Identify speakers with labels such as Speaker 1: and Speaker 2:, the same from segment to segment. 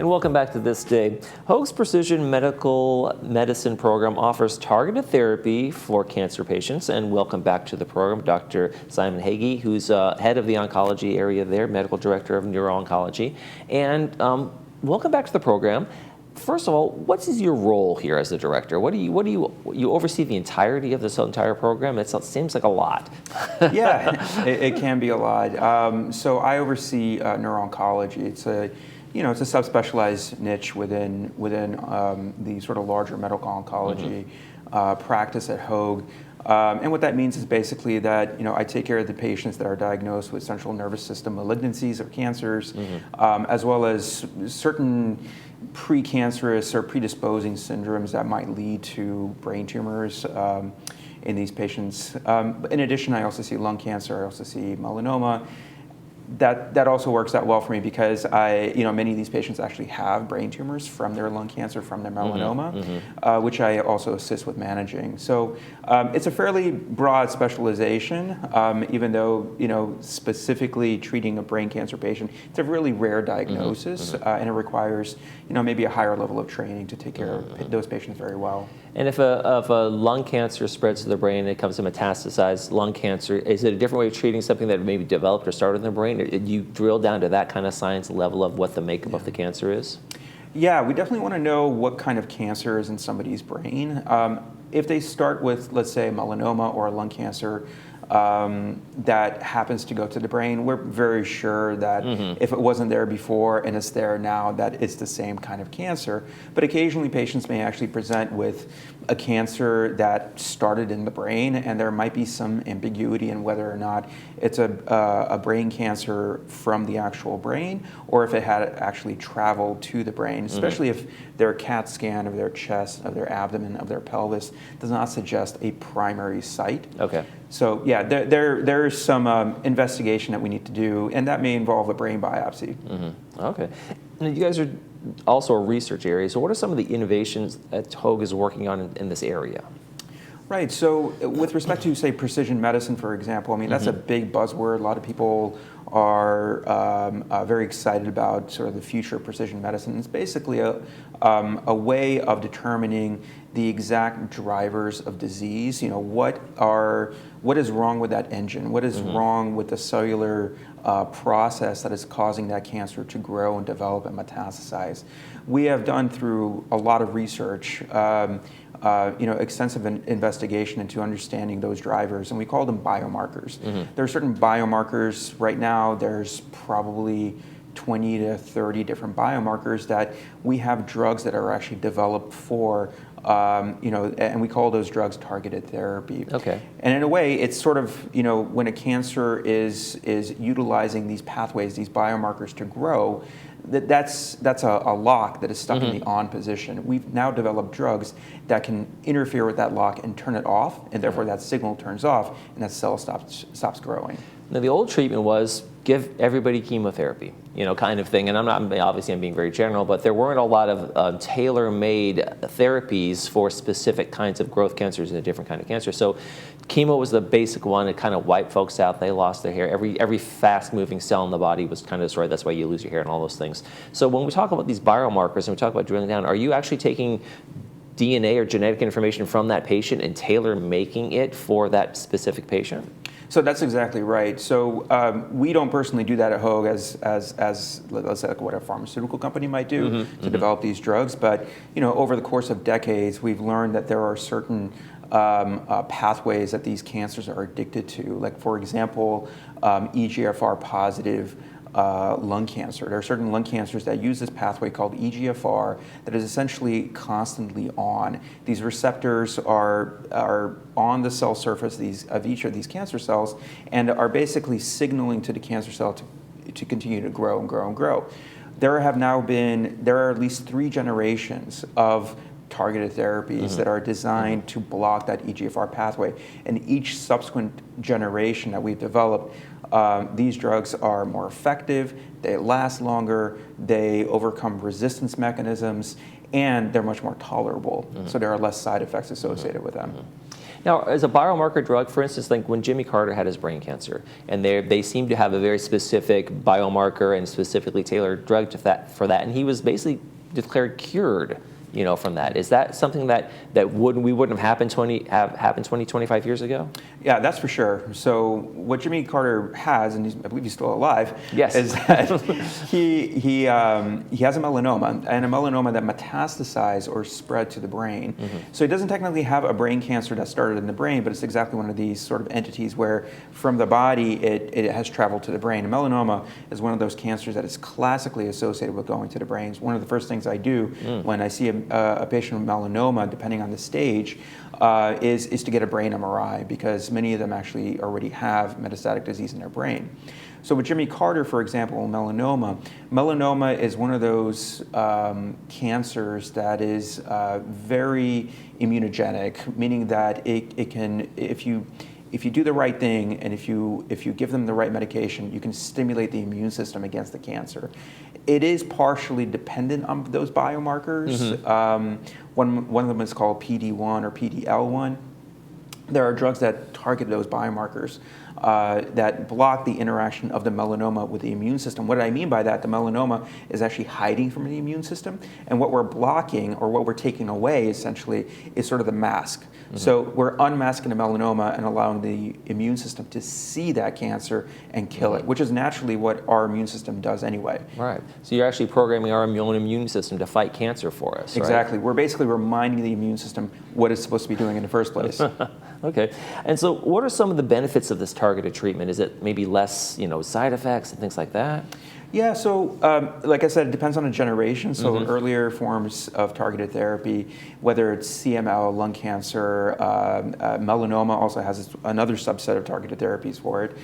Speaker 1: And welcome back to This Day. Hoag's Precision Medical Medicine program offers targeted therapy for cancer patients. And welcome back to the program, Dr. Simon Khagi, who's head of the oncology area there, medical director of neuro-oncology. And welcome back to the program. First of all, what is your role here as the director? You oversee the entirety of this entire program? It seems like a lot.
Speaker 2: Yeah, it can be a lot. So I oversee neuro-oncology. It's a subspecialized niche within the sort of larger medical oncology practice at Hoag. And what that means is basically that I take care of the patients that are diagnosed with central nervous system malignancies or cancers, as well as certain precancerous or predisposing syndromes that might lead to brain tumors in these patients. In addition, I also see lung cancer. I also see melanoma. That also works out well for me because many of these patients actually have brain tumors from their lung cancer, from their melanoma, which I also assist with managing. So it's a fairly broad specialization, even though specifically treating a brain cancer patient, it's a really rare diagnosis, and it requires maybe a higher level of training to take care of those patients very well.
Speaker 1: And if a lung cancer spreads to the brain and it comes to metastasized lung cancer, is it a different way of treating something that maybe developed or started in the brain? Or did you drill down to that kind of science level of what the makeup of the cancer is?
Speaker 2: Yeah, we definitely want to know what kind of cancer is in somebody's brain. If they start with, let's say, melanoma or a lung cancer that happens to go to the brain, we're very sure that if it wasn't there before and it's there now, that it's the same kind of cancer. But occasionally patients may actually present with a cancer that started in the brain, and there might be some ambiguity in whether or not it's a brain cancer from the actual brain or if it had actually traveled to the brain, especially if their CAT scan of their chest, of their abdomen, of their pelvis does not suggest a primary site.
Speaker 1: Okay.
Speaker 2: So yeah, there is some investigation that we need to do, and that may involve a brain biopsy.
Speaker 1: Okay. And you guys are also a research area, so what are some of the innovations that Hoag is working on in this area?
Speaker 2: Right, so with respect to, say, precision medicine, for example, I mean, that's a big buzzword. A lot of people are very excited about sort of the future of precision medicine. It's basically a way of determining the exact drivers of disease. What is wrong with that engine? What is wrong with the cellular process that is causing that cancer to grow and develop and metastasize? We have done through a lot of research, extensive investigation into understanding those drivers, and we call them biomarkers. There are certain biomarkers right now. There's probably 20 to 30 different biomarkers that we have drugs that are actually developed for, and we call those drugs targeted therapy. Okay. And in a way, it's sort of, when a cancer is utilizing these pathways, these biomarkers to grow, that's a lock that is stuck in the on position. We've now developed drugs that can interfere with that lock and turn it off, and therefore that signal turns off and that cell stops growing.
Speaker 1: Now, the old treatment was give everybody chemotherapy, kind of thing. And I'm being very general, but there weren't a lot of tailor-made therapies for specific kinds of growth cancers and a different kind of cancer. So chemo was the basic one. It kind of wiped folks out. They lost their hair. Every fast-moving cell in the body was kind of destroyed. That's why you lose your hair and all those things. So when we talk about these biomarkers and we talk about drilling down, are you actually taking DNA or genetic information from that patient and tailor-making it for that specific patient?
Speaker 2: So that's exactly right. So we don't personally do that at Hoag as let's say like what a pharmaceutical company might do to develop these drugs. But over the course of decades, we've learned that there are certain pathways that these cancers are addicted to. Like, for example, EGFR positive lung cancer. There are certain lung cancers that use this pathway called EGFR that is essentially constantly on. These receptors are on the cell surface of each of these cancer cells and are basically signaling to the cancer cell to continue to grow and grow and grow. There are at least 3 generations of targeted therapies that are designed to block that EGFR pathway. And each subsequent generation that we've developed, these drugs are more effective, they last longer, they overcome resistance mechanisms, and they're much more tolerable. So there are less side effects associated with them.
Speaker 1: Now, as a biomarker drug, for instance, like when Jimmy Carter had his brain cancer, and they seem to have a very specific biomarker and specifically tailored drug for that, and he was basically declared cured, from that. Is that something that we wouldn't have happened 25 years ago?
Speaker 2: Yeah, that's for sure. So what Jimmy Carter has, and I believe he's still alive,
Speaker 1: yes,
Speaker 2: is that he has a melanoma, and a melanoma that metastasized or spread to the brain. So he doesn't technically have a brain cancer that started in the brain, but it's exactly one of these sort of entities where from the body it has traveled to the brain. And melanoma is one of those cancers that is classically associated with going to the brain. It's one of the first things I do when I see a patient with melanoma, depending on the stage, is to get a brain MRI, because many of them actually already have metastatic disease in their brain. So with Jimmy Carter, for example, melanoma is one of those cancers that is very immunogenic, meaning that it can, if you do the right thing and if you give them the right medication, you can stimulate the immune system against the cancer. It is partially dependent on those biomarkers. One of them is called PD-1 or PD-L1. There are drugs that target those biomarkers that block the interaction of the melanoma with the immune system. What I mean by that, the melanoma is actually hiding from the immune system, and what we're blocking or what we're taking away essentially is sort of the mask. So we're unmasking the melanoma and allowing the immune system to see that cancer and kill it, which is naturally what our immune system does anyway.
Speaker 1: Right. So you're actually programming our own immune system to fight cancer for us, right?
Speaker 2: Exactly. We're basically reminding the immune system what it's supposed to be doing in the first place.
Speaker 1: Okay. And so what are some of the benefits of this targeted treatment? Is it maybe less, side effects and things like that?
Speaker 2: Yeah, so like I said, it depends on the generation. So earlier forms of targeted therapy, whether it's CML, lung cancer, melanoma also has another subset of targeted therapies for it.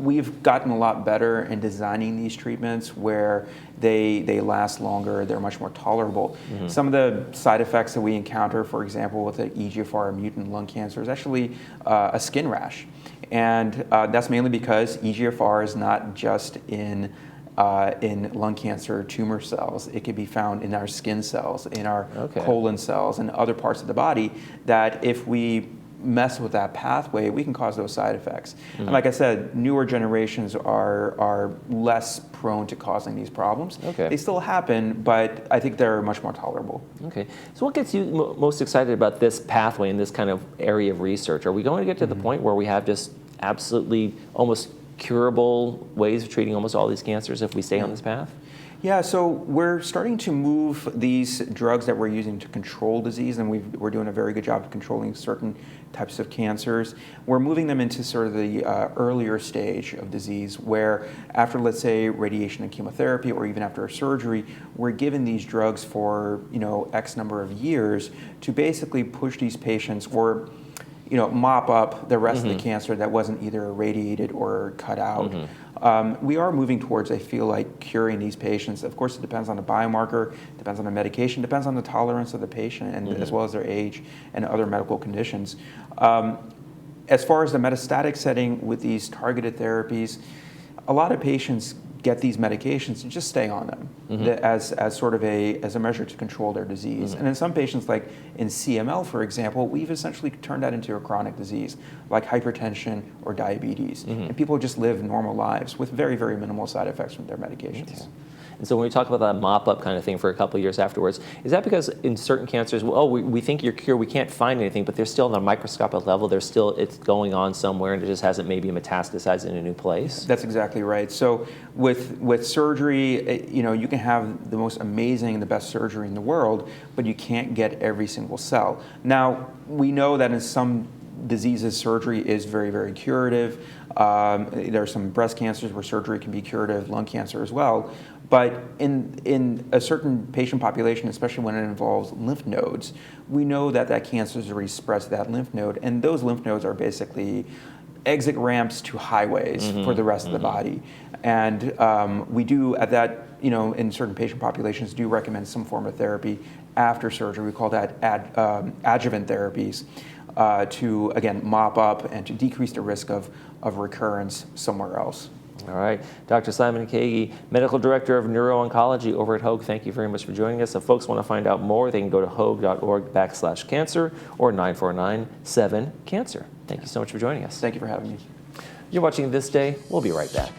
Speaker 2: We've gotten a lot better in designing these treatments where they last longer, they're much more tolerable. Some of the side effects that we encounter, for example, with the EGFR mutant lung cancer is actually a skin rash. And that's mainly because EGFR is not just in lung cancer tumor cells. It can be found in our skin cells, in our colon cells, and other parts of the body that if we mess with that pathway, we can cause those side effects. And like I said, newer generations are less prone to causing these problems. They still happen, but I think they're much more tolerable.
Speaker 1: Okay. So what gets you most excited about this pathway and this kind of area of research? Are we going to get to the point where we have just absolutely almost curable ways of treating almost all these cancers if we stay on this path?
Speaker 2: Yeah, so we're starting to move these drugs that we're using to control disease, and we're doing a very good job of controlling certain types of cancers. We're moving them into sort of the earlier stage of disease where after, let's say, radiation and chemotherapy or even after a surgery, we're given these drugs for, X number of years to basically push these patients or mop up the rest of the cancer that wasn't either irradiated or cut out. We are moving towards, I feel like, curing these patients. Of course, it depends on the biomarker, depends on the medication, depends on the tolerance of the patient, and as well as their age and other medical conditions. As far as the metastatic setting with these targeted therapies, a lot of patients get these medications and just stay on them as sort of as a measure to control their disease. And in some patients, like in CML, for example, we've essentially turned that into a chronic disease, like hypertension or diabetes. And people just live normal lives with very, very minimal side effects from their medications.
Speaker 1: And so when we talk about that mop-up kind of thing for a couple of years afterwards, is that because in certain cancers, we think you're cured, we can't find anything, but they're still on a microscopic level, it's going on somewhere and it just hasn't maybe metastasized in a new place?
Speaker 2: That's exactly right. So with surgery, you can have the most amazing, the best surgery in the world, but you can't get every single cell. Now, we know that in some diseases, surgery is very, very curative. There are some breast cancers where surgery can be curative, lung cancer as well. But in a certain patient population, especially when it involves lymph nodes, we know that cancer is already spread to that lymph node, and those lymph nodes are basically exit ramps to highways for the rest of the body. And we do, at that, in certain patient populations, do recommend some form of therapy after surgery. We call that adjuvant therapies to, again, mop up and to decrease the risk of recurrence somewhere else.
Speaker 1: All right. Dr. Simon Khagi, Medical Director of Neuro-Oncology over at Hoag, thank you very much for joining us. If folks want to find out more, they can go to hoag.org/cancer or 949-7-CANCER. Thank you so much for joining us.
Speaker 2: Thank you for having me.
Speaker 1: You're watching This Day. We'll be right back.